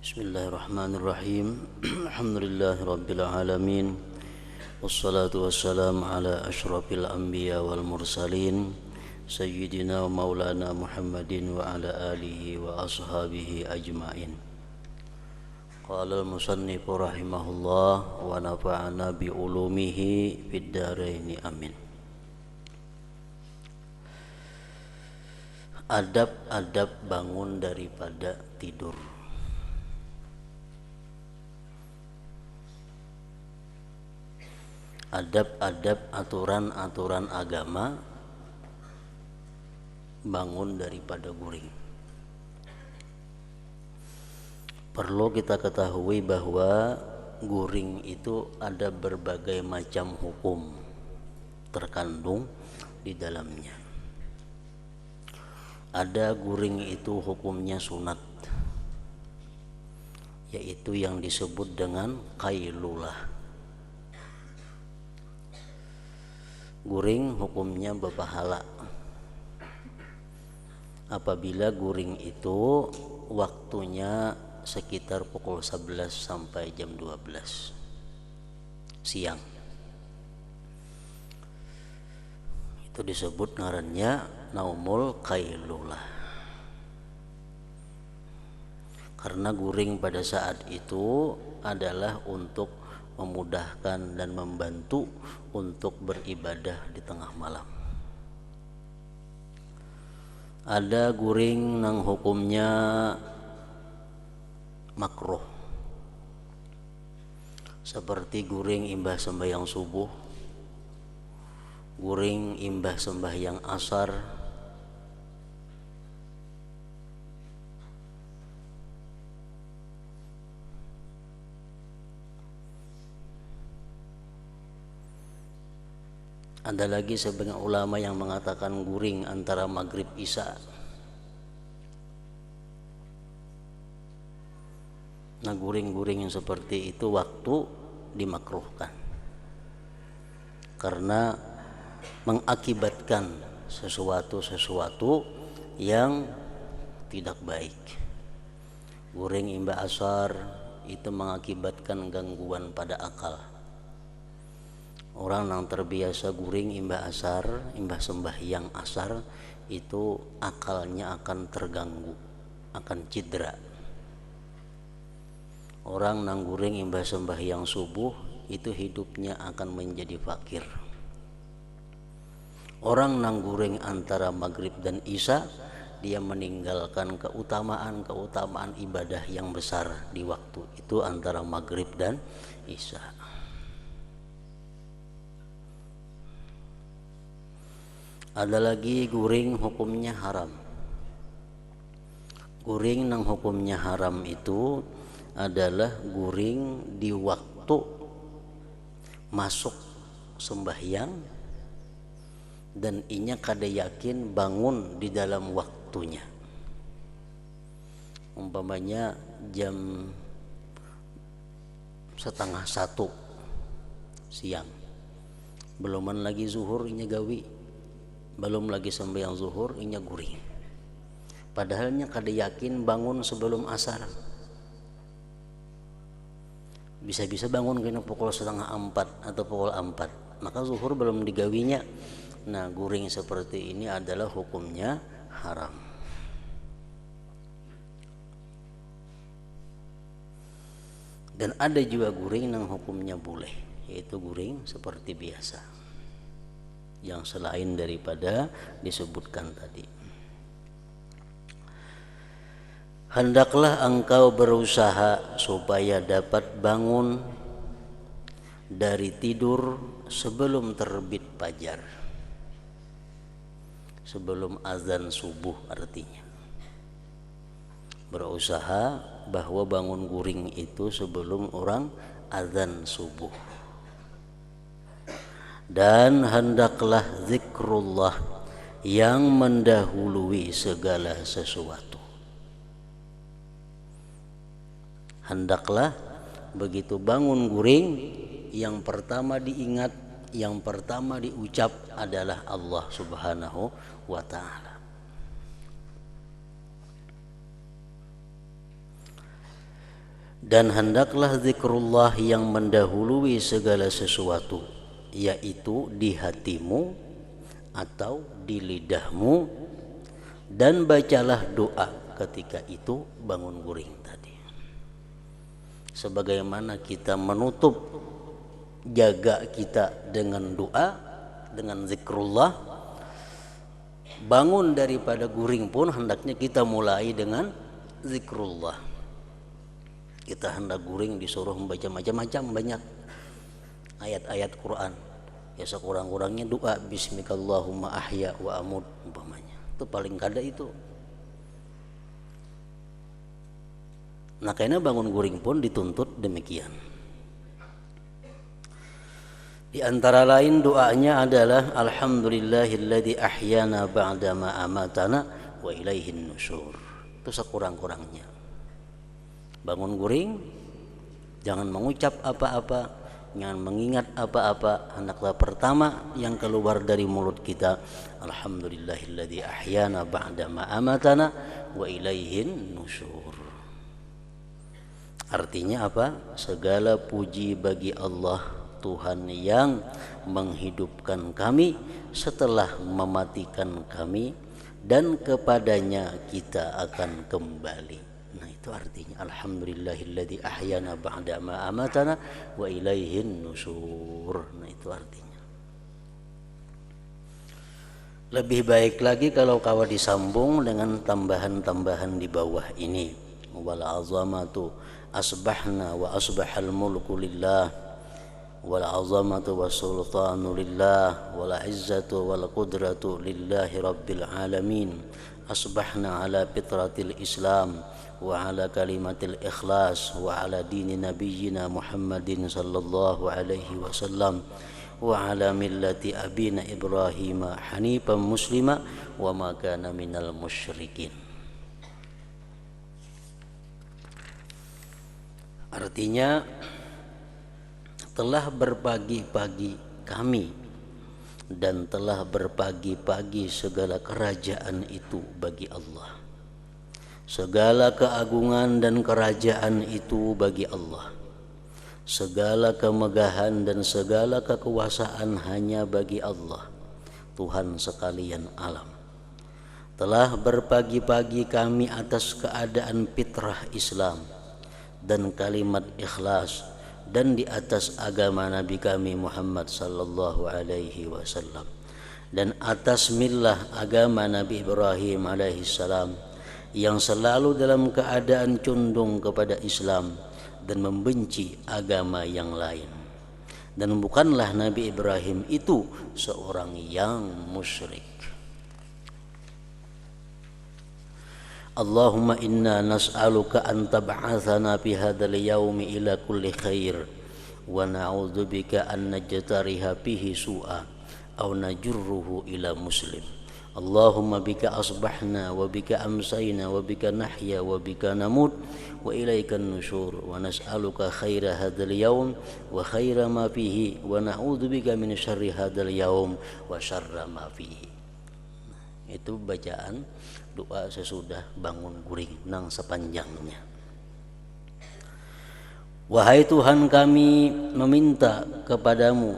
Bismillahirrahmanirrahim. Alhamdulillahirabbil alamin. Wassalatu wassalamu ala asyrafil anbiya wal mursalin sayyidina wa maulana Muhammadin wa ala alihi wa ashabihi ajmain. Qala al-musannifu rahimahullah wa nafa'ana bi ulumihi fid dharain amin. Adab-adab bangun daripada tidur. Adab-adab aturan-aturan agama bangun daripada guring. Perlu kita ketahui bahwa guring itu ada berbagai macam hukum terkandung di dalamnya. Ada guring itu hukumnya sunat, yaitu yang disebut dengan qailulah. Guring hukumnya berpahala apabila guring itu waktunya sekitar pukul 11 sampai jam 12 siang. Itu disebut ngarannya naumul qailulah. Karena guring pada saat itu adalah untuk memudahkan dan membantu untuk beribadah di tengah malam. Ada guring nang hukumnya makruh, seperti guring imbah sembahyang subuh, guring imbah sembahyang asar, ada lagi sebagian ulama yang mengatakan guring antara maghrib isya. Nah, guring-guring yang seperti itu waktu dimakruhkan karena mengakibatkan sesuatu yang tidak baik. Guring imbah asar itu mengakibatkan gangguan pada akal. Orang yang terbiasa guring imbah asar, imbah sembahyang asar, itu akalnya akan terganggu, akan cedera. Orang yang guring imbah sembahyang subuh, itu hidupnya akan menjadi fakir. Orang yang guring antara maghrib dan isya, dia meninggalkan keutamaan ibadah yang besar di waktu itu antara maghrib dan isya. Ada lagi guring hukumnya haram. Guring nang hukumnya haram itu adalah guring di waktu masuk sembahyang dan inya kada yakin bangun di dalam waktunya. Umpamanya jam 12:30 siang, beluman lagi zuhur inya gawi, belum lagi sembahyang zuhur inya guring, padahalnya kada yakin bangun sebelum asar. Bisa-bisa bangun kena pukul 3:30 atau pukul 4, maka zuhur belum digawinya. Nah, guring seperti ini adalah hukumnya haram. Dan ada juga guring yang hukumnya boleh, yaitu guring seperti biasa, yang selain daripada disebutkan tadi. Hendaklah engkau berusaha supaya dapat bangun dari tidur sebelum terbit fajar, sebelum azan subuh. Artinya berusaha bahwa bangun guring itu sebelum orang azan subuh. Dan hendaklah zikrullah yang mendahului segala sesuatu. Hendaklah begitu bangun guring, yang pertama diingat, yang pertama diucap adalah Allah Subhanahu wa ta'ala. Dan hendaklah zikrullah yang mendahului segala sesuatu, yaitu di hatimu atau di lidahmu, dan bacalah doa ketika itu bangun guring tadi. Sebagaimana kita menutup jaga kita dengan doa, dengan zikrullah, bangun daripada guring pun hendaknya kita mulai dengan zikrullah. Kita hendak guring disuruh membaca macam-macam banyak ayat-ayat Quran. Ya sekurang-kurangnya doa bismikallahumma ahya wa amut umpamanya. Itu paling kada itu. Nah karena bangun guring pun dituntut demikian. Di antara lain doanya adalah alhamdulillahilladzi ahyana ba'da ma amatana wa ilaihin nusyur. Itu sekurang-kurangnya. Bangun guring, jangan mengucap apa-apa, jangan mengingat apa-apa. Hendaklah pertama yang keluar dari mulut kita, alhamdulillahilladzi ahyana ba'da ma amatana wa ilaihin nusyur. Artinya apa? Segala puji bagi Allah, Tuhan yang menghidupkan kami setelah mematikan kami, dan kepadanya kita akan kembali. Nah itu artinya alhamdulillahilladzi ahyana ba'da ma amatana wa ilaihin nusyur. Nah itu artinya. Lebih baik lagi kalau kawa disambung dengan tambahan-tambahan di bawah ini. Wal azamatu asbahna wa asbahal mulku lillah, wal azamatu was sultanu lillah, wal izzatu wal qudratu lillahi rabbil alamin. Asbahna ala fitratil islam wa ala kalimatil ikhlas wa ala dini nabiyyina Muhammadin sallallahu alaihi wasallam wa ala millati abina Ibrahim hanifan muslima wa ma kana minal musyrikin. Artinya telah berpagi-pagi kami dan telah berpagi-pagi segala kerajaan itu bagi Allah. Segala keagungan dan kerajaan itu bagi Allah. Segala kemegahan dan segala kekuasaan hanya bagi Allah, Tuhan sekalian alam. Telah berpagi-pagi kami atas keadaan fitrah Islam dan kalimat ikhlas, dan di atas agama Nabi kami Muhammad sallallahu alaihi wasallam, dan atas millah agama Nabi Ibrahim alaihi salam, yang selalu dalam keadaan condong kepada Islam dan membenci agama yang lain. Dan bukanlah Nabi Ibrahim itu seorang yang musyrik. Allahumma inna nas'aluka an tab'athana fi hadzal yaumi ila kulli khair wa na'udzubika an najtariha fihi su'a aw najurruhu ila muslim. Allahumma bika asbahna wa bika amsayna wa bika nahya wa bika namut wa ilaikan nusyur wa nas'aluka khaira hadzal yaum wa khaira ma fihi wa na'udzubika min syarri hadzal yaum wa syarra ma fihi. Itu bacaan doa sesudah bangun guring nang sepanjangnya. Wahai Tuhan, kami meminta kepadamu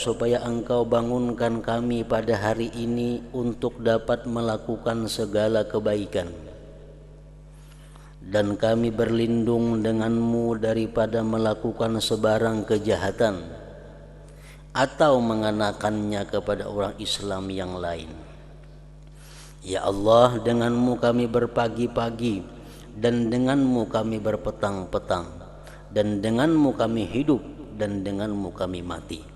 supaya Engkau bangunkan kami pada hari ini untuk dapat melakukan segala kebaikan, dan kami berlindung denganmu daripada melakukan sebarang kejahatan atau mengenakannya kepada orang Islam yang lain. Ya Allah, denganmu kami berpagi-pagi, dan denganmu kami berpetang-petang, dan denganmu kami hidup, dan denganmu kami mati,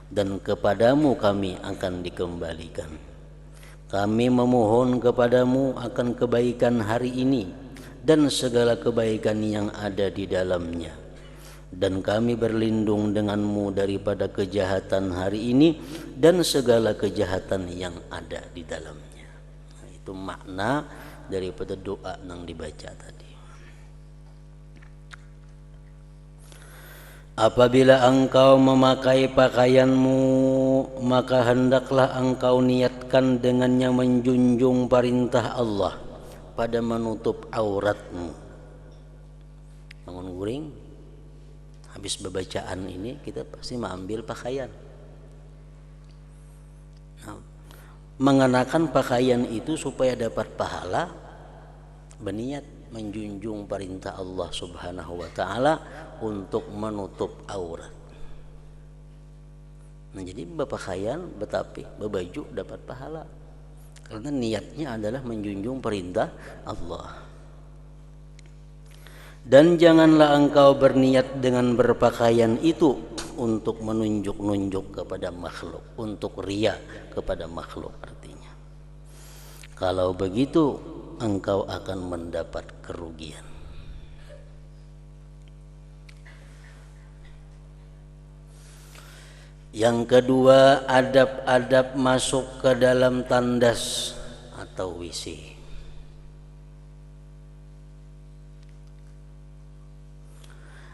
dan kepadamu kami akan dikembalikan. Kami memohon kepadamu akan kebaikan hari ini dan segala kebaikan yang ada di dalamnya, dan kami berlindung denganmu daripada kejahatan hari ini dan segala kejahatan yang ada di dalamnya. Nah, itu makna daripada doa yang dibaca tadi. Apabila engkau memakai pakaianmu, maka hendaklah engkau niatkan dengannya menjunjung perintah Allah pada menutup auratmu. bangun guring, habis bacaan ini kita pasti mengambil pakaian. Nah, mengenakan pakaian itu supaya dapat pahala, berniat menjunjung perintah Allah Subhanahu wa taala untuk menutup aurat. Nah, jadi berpakaian, betapi berbaju dapat pahala. Karena niatnya adalah menjunjung perintah Allah. Dan janganlah engkau berniat dengan berpakaian itu untuk menunjuk-nunjuk kepada makhluk, untuk riya kepada makhluk artinya. Kalau begitu engkau akan mendapat kerugian. Yang kedua, adab-adab masuk ke dalam tandas atau WC.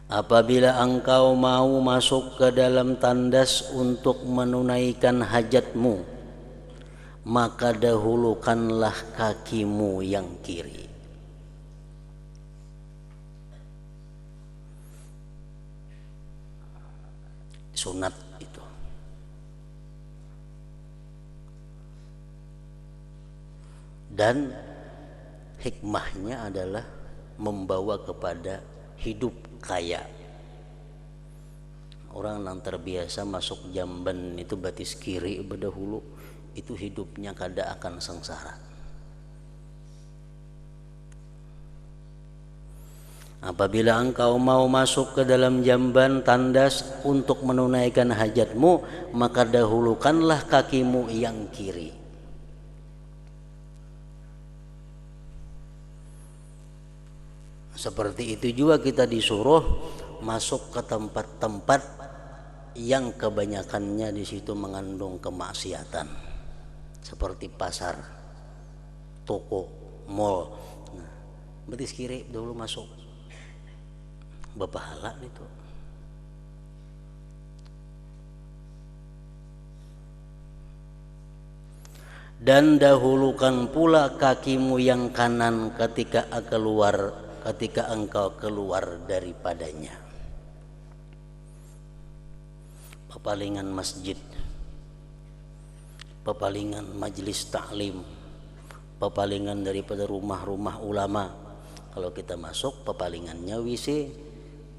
Apabila engkau mau masuk ke dalam tandas untuk menunaikan hajatmu, maka dahulukanlah kakimu yang kiri. Sunat itu. Dan hikmahnya adalah membawa kepada hidup kaya. Orang yang terbiasa masuk jamban itu batis kiri berdahulu, itu hidupnya kada akan sengsara. Apabila engkau mau masuk ke dalam jamban tandas untuk menunaikan hajatmu, maka dahulukanlah kakimu yang kiri. Seperti itu juga kita disuruh masuk ke tempat-tempat yang kebanyakannya di situ mengandung kemaksiatan, seperti pasar, toko, mall. Nah, betis kiri dulu masuk, berpahala itu. Dan dahulukan pula kakimu yang kanan ketika engkau keluar daripadanya. Pepalingan masjid, pepalingan majelis ta'lim, pepalingan daripada rumah-rumah ulama. Kalau kita masuk, pepalingannya WC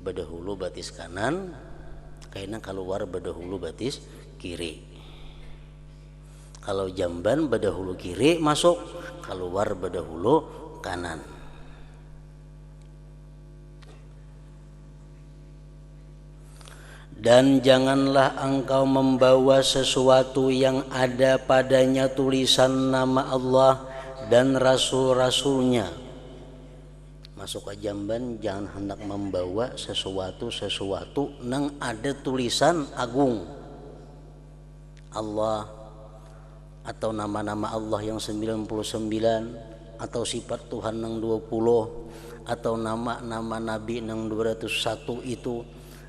berdahulu batis kanan, karena keluar berdahulu batis kiri. Kalau jamban berdahulu kiri masuk, keluar berdahulu kanan. Dan janganlah engkau membawa sesuatu yang ada padanya tulisan nama Allah dan Rasul-Rasulnya. Masuk ke jamban jangan hendak membawa sesuatu nang ada tulisan agung Allah, atau nama-nama Allah yang 99, atau sifat Tuhan yang 20, atau nama-nama Nabi yang 201 itu,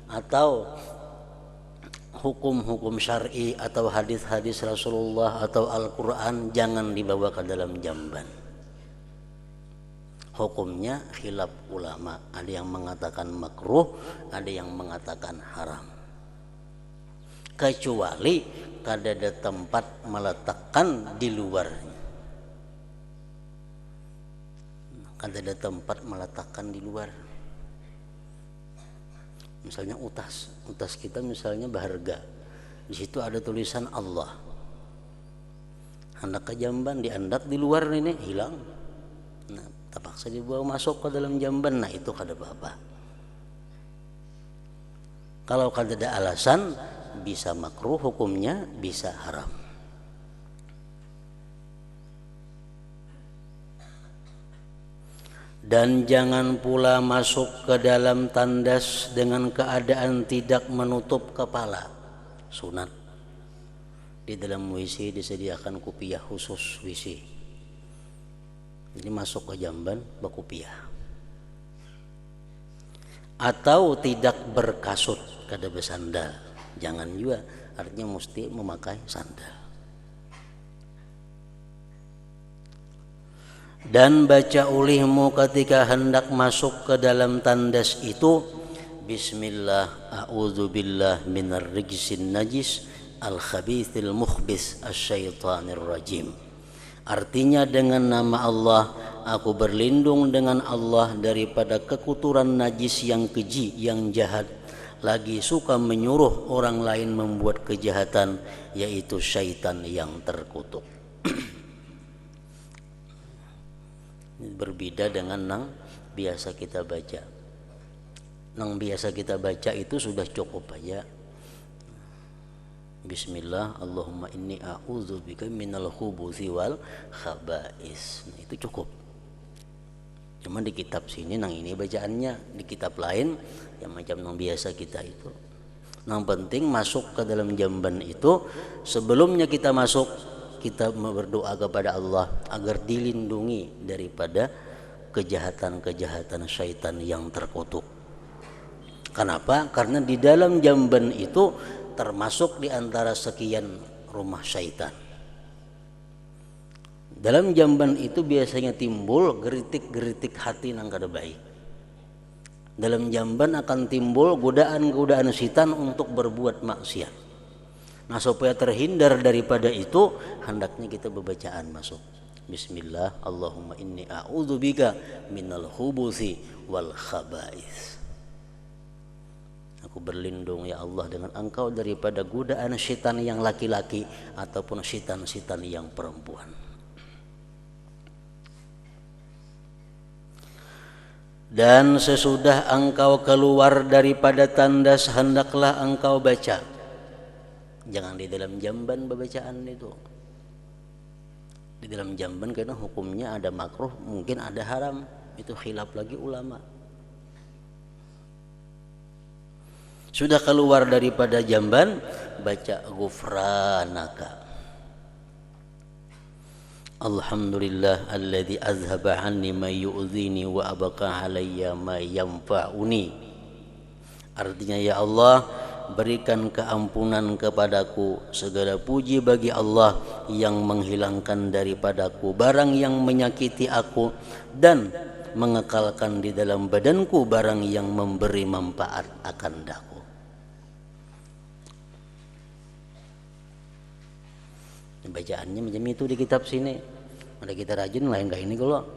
atau hukum-hukum syar'i atau hadis-hadis Rasulullah atau Al-Quran jangan dibawa ke dalam jamban. Hukumnya khilaf ulama, ada yang mengatakan makruh, ada yang mengatakan haram. Kecuali kada ada tempat meletakkan di luarnya. Kada ada tempat meletakkan di luar. Misalnya utas kita misalnya berharga, di situ ada tulisan Allah. Hendak ke jamban diandak di luar ini hilang. Nah, terpaksa dibawa masuk ke dalam jamban. Nah, itu kada apa-apa. Kalau kada ada alasan, bisa makruh hukumnya, bisa haram. Dan jangan pula masuk ke dalam tandas dengan keadaan tidak menutup kepala. Sunat. Di dalam WC disediakan kupiah khusus WC. Jadi masuk ke jamban berkupiah. Atau tidak berkasut, kada bersandal. Jangan juga, artinya mesti memakai sandal. Dan baca olehmu ketika hendak masuk ke dalam tandas itu, Bismillah, a'udzubillah minar rijsin najis al-khabithil mukhbis asyaitanir rajim. Artinya dengan nama Allah, aku berlindung dengan Allah daripada kekotoran najis yang keji, yang jahat, lagi suka menyuruh orang lain membuat kejahatan, yaitu syaitan yang terkutuk. Berbeda dengan nang biasa kita baca. Nang biasa kita baca itu sudah cukup aja. Bismillah, Allahumma inni a'udzubika minal khubuthi wal khaba'is. Nah, itu cukup. Cuma di kitab sini nang ini bacaannya, di kitab lain yang macam nang biasa kita itu. Nang penting masuk ke dalam jamban itu, sebelumnya kita masuk, kita berdoa kepada Allah agar dilindungi daripada kejahatan-kejahatan syaitan yang terkutuk. Kenapa? Karena di dalam jamban itu termasuk di antara sekian rumah syaitan. Dalam jamban itu biasanya timbul geritik-geritik hati nang kada baik. Dalam jamban akan timbul godaan-godaan syaitan untuk berbuat maksiat. Nah, supaya terhindar daripada itu, hendaknya kita berbacaan masuk. Bismillah, Allahumma inni a'udzubika minal khubuthi wal khaba'is. Aku berlindung ya Allah dengan Engkau daripada godaan syaitan yang laki-laki ataupun syaitan-syaitan yang perempuan. Dan sesudah engkau keluar daripada tandas, hendaklah engkau baca. Jangan di dalam jamban bacaan itu. Di dalam jamban karena hukumnya ada makruh, mungkin ada haram. Itu khilaf lagi ulama. Sudah keluar daripada jamban, baca ghufranaka. Alhamdulillah alladzi azhaba anni ma yu'dhini wa abqa alayya ma yanfa'uni. Artinya, ya Allah, berikan keampunan kepadaku. Segala puji bagi Allah yang menghilangkan daripadaku barang yang menyakiti aku dan mengekalkan di dalam badanku barang yang memberi manfaat akan daku. Bacaannya macam itu di kitab sini. Ada kita rajin lain kayak ini kalau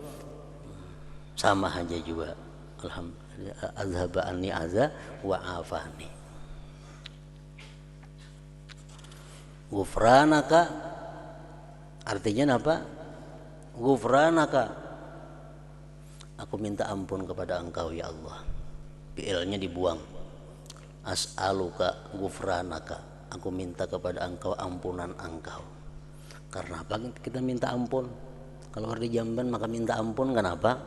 sama aja juga. Alhamdulillah azhaba anni aza wa afani. Ghufranaka artinya apa? Ghufranaka, aku minta ampun kepada Engkau ya Allah. Fi'ilnya dibuang. As'aluka ghufranaka, aku minta kepada Engkau ampunan Engkau. Karena apa kita minta ampun? Kalau di jamban maka minta ampun, kenapa?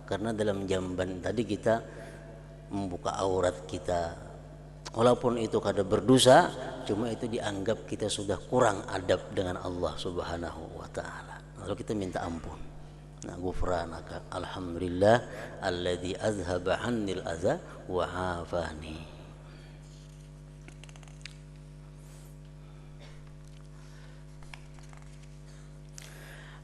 Karena dalam jamban tadi kita membuka aurat kita. Walaupun itu kada berdosa, cuma itu dianggap kita sudah kurang adab dengan Allah Subhanahu wa taala. Lalu kita minta ampun. Nah, ghufranaka alhamdulillah alladzi azhaba 'annil adza wa 'afani.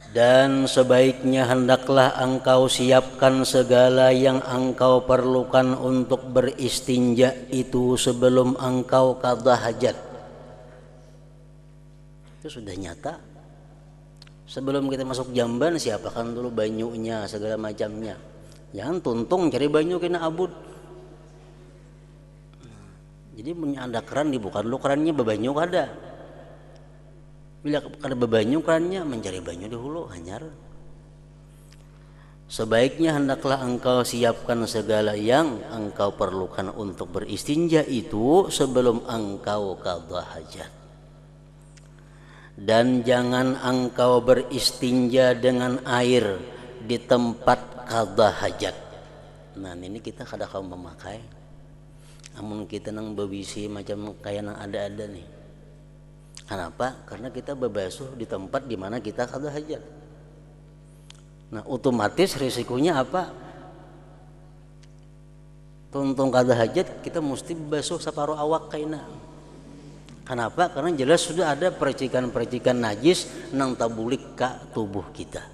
Dan sebaiknya hendaklah engkau siapkan segala yang engkau perlukan untuk beristinja itu sebelum engkau qadha hajat. Itu sudah nyata. Sebelum kita masuk jamban, siapakan dulu banyunya segala macamnya. Jangan tuntung cari banyu kena abud. Jadi punya ada keran, dibuka dulu kerannya, bebanyu kada. Bila kada bebanyu kerannya, mencari banyu dahulu hanyar. Sebaiknya hendaklah engkau siapkan segala yang engkau perlukan untuk beristinja itu sebelum engkau qadha hajat. Dan jangan engkau beristinja dengan air di tempat qadha hajat. Nah, ini kita kada kau memakai. Amun kita nang bebisi macam kayak nang ada-ada nih. Kenapa? Karena kita berbasuh di tempat di mana kita qadha hajat. Nah, otomatis risikonya apa? Tuntung qadha hajat kita mesti basuh separuh awak kaina. Kenapa? Karena jelas sudah ada percikan-percikan najis nang tabulik ke tubuh kita.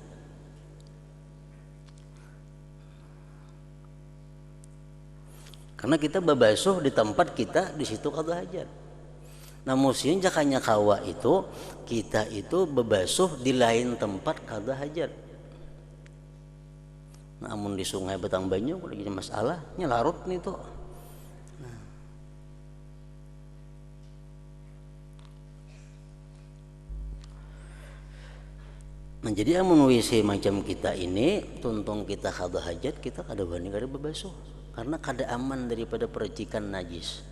Karena kita babasuh di tempat kita, di situ qada hajat. Nah musim jakanya kawa itu kita itu babasuh di lain tempat qada hajat. Namun di sungai Betang Banyu udah jadi masalah, larut nih tuh. Nah jadi amun WC macam kita ini tuntung kita qada hajat, kita kada wani kada babasuh karena kada aman daripada percikan najis.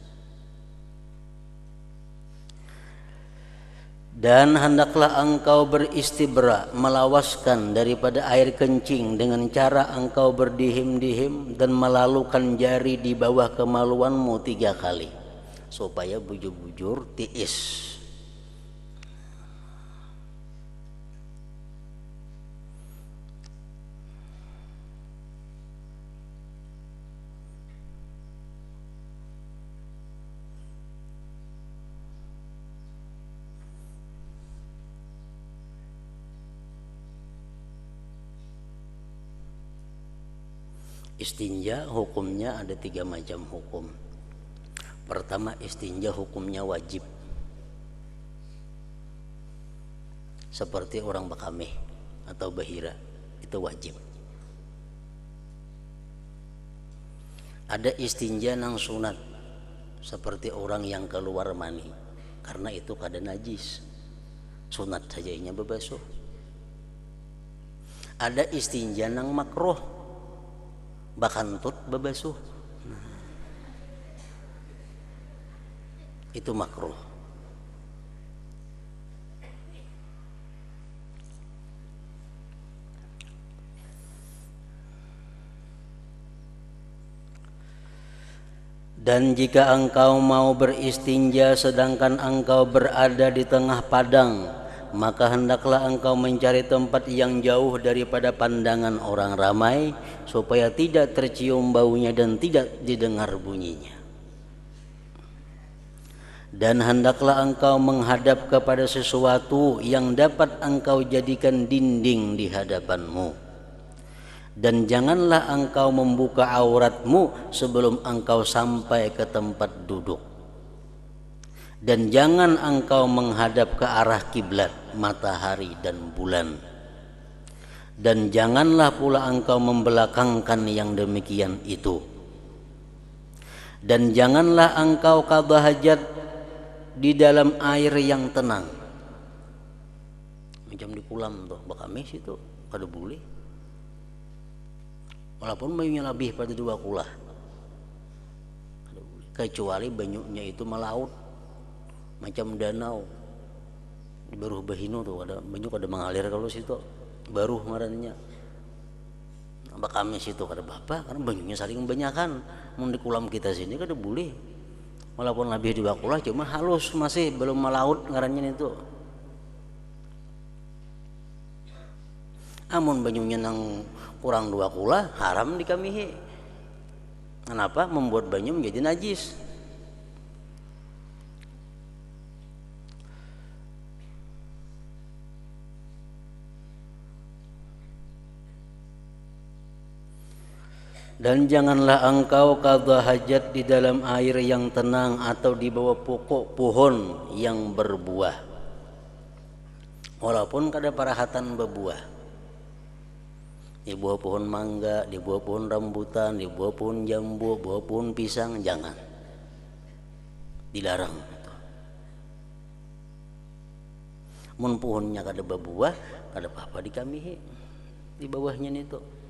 Dan hendaklah engkau beristibra, melawaskan daripada air kencing dengan cara engkau berdihim-dihim dan melalukan jari di bawah kemaluanmu 3 kali supaya bujur-bujur tiis. Istinja hukumnya ada 3 macam hukum. Pertama, istinja hukumnya wajib. Seperti orang bakameh atau bahira, itu wajib. Ada istinja nang sunat, seperti orang yang keluar mani, karena itu kada najis. Sunat saja nya babasuh. Ada istinja nang makruh, bakantut babasuh, itu makruh. Dan jika engkau mau beristinja sedangkan engkau berada di tengah padang, maka hendaklah engkau mencari tempat yang jauh daripada pandangan orang ramai supaya tidak tercium baunya dan tidak didengar bunyinya. Dan hendaklah engkau menghadap kepada sesuatu yang dapat engkau jadikan dinding di hadapanmu. Dan janganlah engkau membuka auratmu sebelum engkau sampai ke tempat duduk. Dan jangan engkau menghadap ke arah kiblat matahari dan bulan. Dan janganlah pula engkau membelakangkan yang demikian itu. Dan janganlah engkau qada hajat di dalam air yang tenang. Macam di kolam tuh, bakamis itu kada boleh. Walaupun banyunya lebih pada 2 kulah. Kecuali banyunya itu melaut. Macam danau baruh bahino tuh ada banyak ada mengalir kalau situ baruh ngarannya bakamis itu kada apa karena banyunya saling banyakan. Mun di kolam kita sini kada boleh walaupun lebih 2 kulah cuma halus masih belum melaut ngarannya itu. Amun banyunya nang kurang 2 kulah haram dikamihi. Kenapa? Membuat banyu menjadi najis. Dan janganlah engkau qada hajat di dalam air yang tenang atau di bawah pokok pohon yang berbuah. Walaupun kada parahatan berbuah. Di bawah pohon mangga, di bawah pohon rambutan, di bawah pohon jambu, bawah pohon pisang, jangan. Dilarang. Mun pohonnya kada berbuah, kada apa-apa dikamihi. Di bawahnya itu.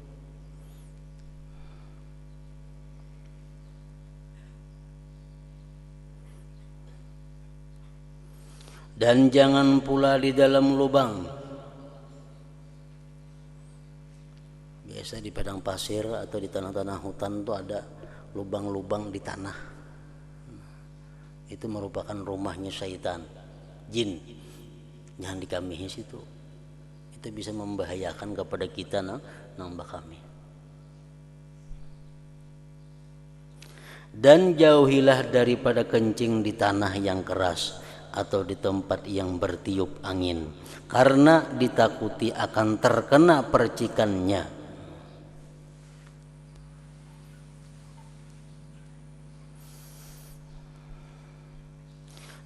Dan jangan pula di dalam lubang. Biasa di padang pasir atau di tanah-tanah hutan tuh ada lubang-lubang di tanah. Itu merupakan rumahnya syaitan, jin. Jangan dikamihi situ. Itu bisa membahayakan kepada kita nang bakami. Dan jauhilah daripada kencing di tanah yang keras atau di tempat yang bertiup angin, karena ditakuti akan terkena percikannya.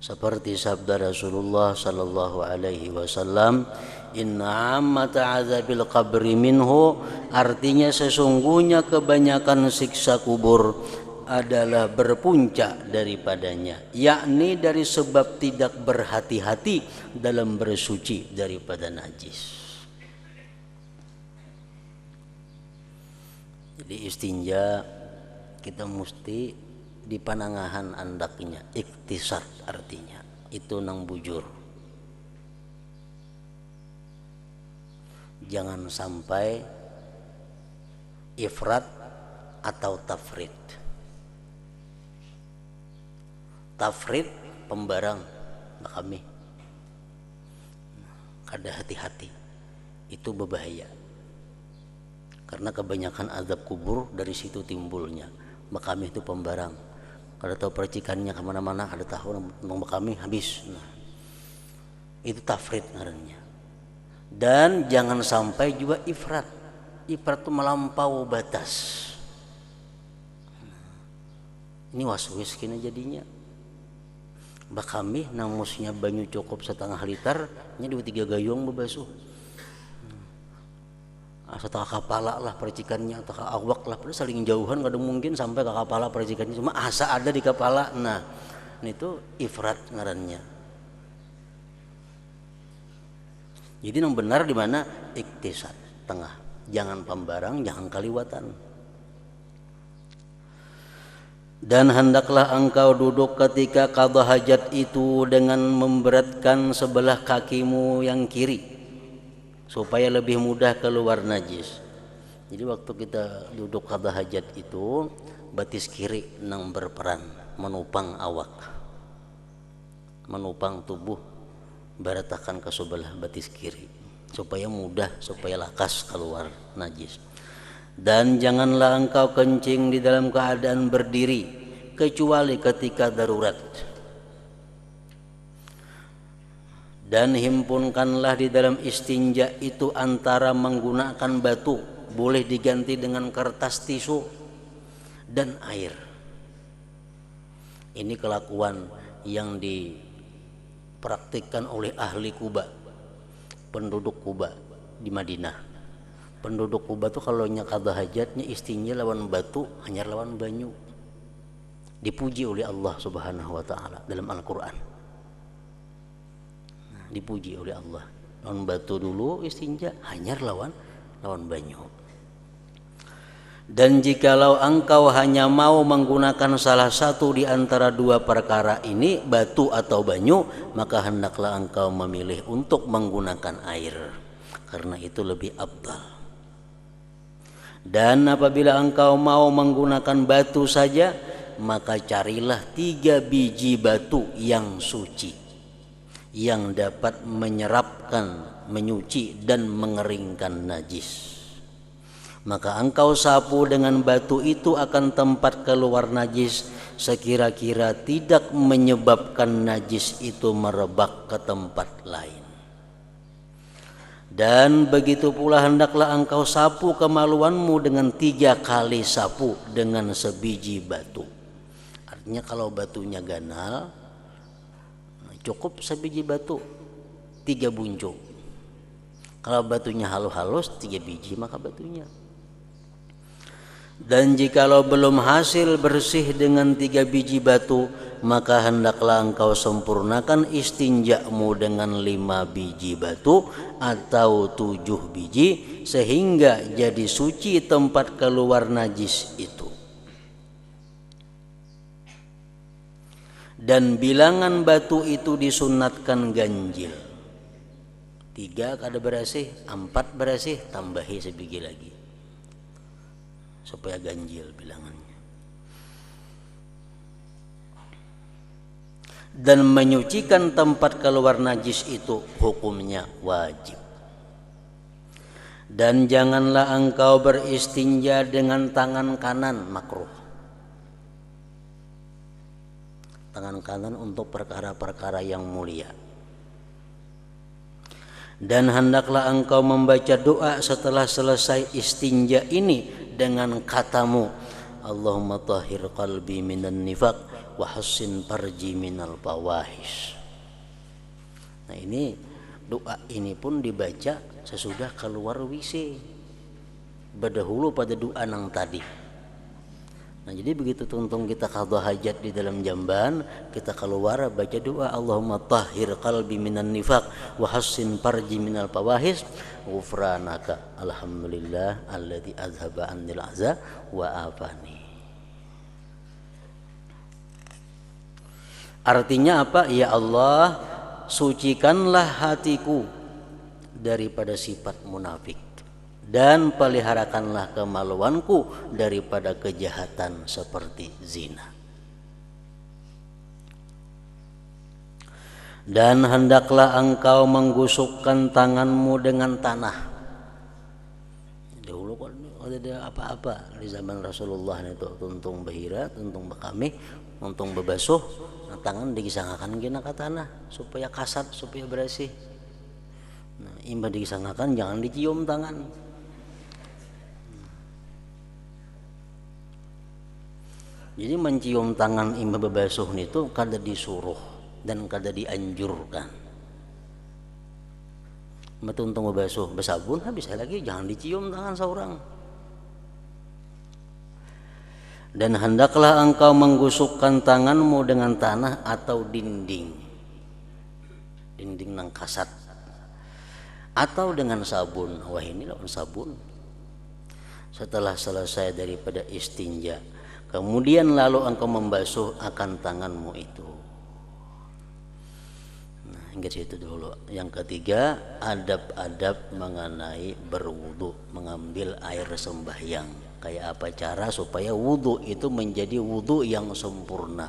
Seperti sabda Rasulullah sallallahu alaihi wasallam, inna ammata azabil qabri minhu, artinya sesungguhnya kebanyakan siksa kubur adalah berpuncak daripadanya, yakni dari sebab tidak berhati-hati dalam bersuci daripada najis. Jadi istinja kita mesti di panangahan andaknya, iktisar artinya itu nang bujur. Jangan sampai ifrat atau tafrid. Tafrid pembarang kami, kada hati-hati itu berbahaya. Karena kebanyakan azab kubur dari situ timbulnya. Makami itu pembarang. Kada tahu percikannya kemana-mana, kada tahu makami habis. Nah, itu tafrid ngarannya. Dan jangan sampai juga ifrat. Ifrat itu melampau batas. Ini waswis kini jadinya. Bakami namusnya banyu cukup setengah liter, nya 2-3 gayung bebasuh. Setengah kepala lah percikannya, atau awak lah, padahal saling jauhan kadang mungkin sampai ke kepala percikannya, cuma asa ada di kepala. Nah, itu ifrat ngarannya. Jadi yang benar di mana iktisad, tengah, jangan pembarang, jangan kaliwatan. Dan hendaklah engkau duduk ketika qada hajat itu dengan memberatkan sebelah kakimu yang kiri, supaya lebih mudah keluar najis. Jadi waktu kita duduk qada hajat itu, batis kiri nang berperan menupang awak, menupang tubuh, beratakan ke sebelah batis kiri supaya mudah, supaya lakas keluar najis. Dan janganlah engkau kencing di dalam keadaan berdiri kecuali ketika darurat. Dan himpunkanlah di dalam istinja itu antara menggunakan batu, boleh diganti dengan kertas tisu, dan air. Ini kelakuan yang dipraktikkan oleh ahli Kuba, penduduk Kuba di Madinah. Penduduk Kuba tuh kalau qada hajatnya istinja lawan batu, hanya lawan banyu. Dipuji oleh Allah Subhanahu wa taala dalam Al-Qur'an. Dipuji oleh Allah. Lawan batu dulu istinja, hanya lawan banyu. Dan jikalau engkau hanya mau menggunakan salah satu di antara dua perkara ini, batu atau banyu, maka hendaklah engkau memilih untuk menggunakan air, karena itu lebih afdal. Dan apabila engkau mau menggunakan batu saja, maka carilah 3 biji batu yang suci, yang dapat menyerapkan, menyuci dan mengeringkan najis. Maka engkau sapu dengan batu itu akan tempat keluar najis, sekira-kira tidak menyebabkan najis itu merebak ke tempat lain. Dan begitu pula hendaklah engkau sapu kemaluanmu dengan 3 kali sapu dengan sebiji batu. Artinya kalau batunya ganal, cukup sebiji batu 3 buncung. Kalau batunya halus-halus 3 biji maka batunya. Dan jikalau belum hasil bersih dengan 3 biji batu, maka hendaklah engkau sempurnakan istinjamu dengan 5 biji batu atau 7 biji, sehingga jadi suci tempat keluar najis itu. Dan bilangan batu itu disunatkan ganjil. 3 kada bersih, 4 bersih, tambahi sebiji lagi, supaya ganjil bilangannya. Dan menyucikan tempat keluar najis itu hukumnya wajib. Dan janganlah engkau beristinja dengan tangan kanan, makruh. Tangan kanan untuk perkara-perkara yang mulia. Dan hendaklah engkau membaca doa setelah selesai istinja ini dengan katamu, Allahumma tahhir qalbi minan nifaq wa hassin farji minal fawahish. Nah ini doa ini pun dibaca sesudah keluar WC, berdahulu pada doa nang tadi. Nah jadi begitu tuntung kita qadha hajat di dalam jamban, kita keluar baca doa Allahumma tahhir qalbi minan nifaq wa hassin farji minal fawahish ghufranaka alhamdulillah alladzi azhaba annil ahza wa afani. Artinya apa? Ya Allah, sucikanlah hatiku daripada sifat munafik dan peliharakanlah kemaluanku daripada kejahatan seperti zina. Dan hendaklah engkau menggusukkan tanganmu dengan tanah. Dahulu kan ada apa-apa di zaman Rasulullah itu, tuntung bahira, tuntung bekami, tuntung bebasuh, nah, tangan digisangakan gina ke tanah supaya kasat, supaya bersih. Nah, imbah digisangakan jangan dicium tangan. Jadi mencium tangan imbah bebasuh itu kada disuruh dan kada dianjurkan. Metuntung bebasuh bersabun habis lagi jangan dicium tangan seorang. Dan hendaklah engkau menggusukkan tanganmu dengan tanah atau dinding nang kasat, atau dengan sabun. Wah ini lawan sabun. Setelah selesai daripada istinja, kemudian lalu engkau membasuh akan tanganmu itu. Nah, hingga situ dulu. Yang ketiga, adab-adab mengenai berwudu, mengambil air sembahyang. Kayak apa cara supaya wudu itu menjadi wudu yang sempurna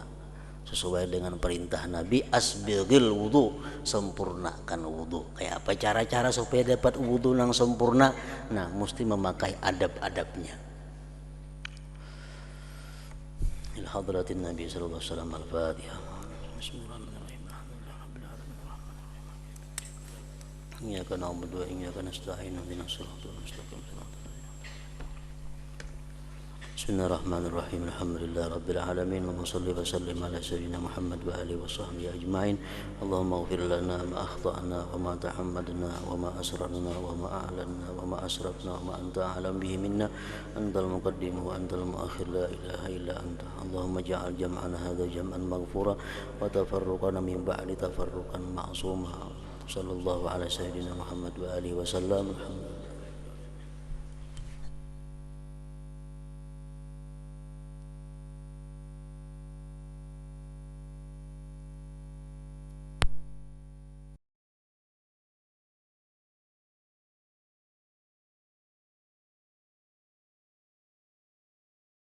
sesuai dengan perintah Nabi, asbighil wudu, sempurnakan wudu. Kayak apa cara-cara supaya dapat wudu yang sempurna? Nah, mesti memakai adab-adabnya. Ila hadratin Nabi sallallahu alaihi wasallam. Al-Fatihah. Bismillahirrahmanirrahim. Iyyaka na'budu wa iyyaka nasta'in. Ihdinas siratal mustaqim. Bismillahirrahmanirrahim. Alhamdulillah rabbil alamin. Wa shalli wa sallim ala sayyidina Muhammad wa alihi wa sahbihi ajma'in. Allahumma ighfir lana ma akhta'na wa ma tahammadna wa ma asrarna wa ma a'lanna wa ma asrafna wa ma anta a'lam bihi minna. Antal muqaddim wa antal muakhir, la ilaha illa anta. Allahumma ja'al jam'ana hadha jam'an maghfura wa tafarruqana min ba'di tafarruqan ma'suma. Sallallahu ala sayyidina Muhammad wa alihi wa sallam.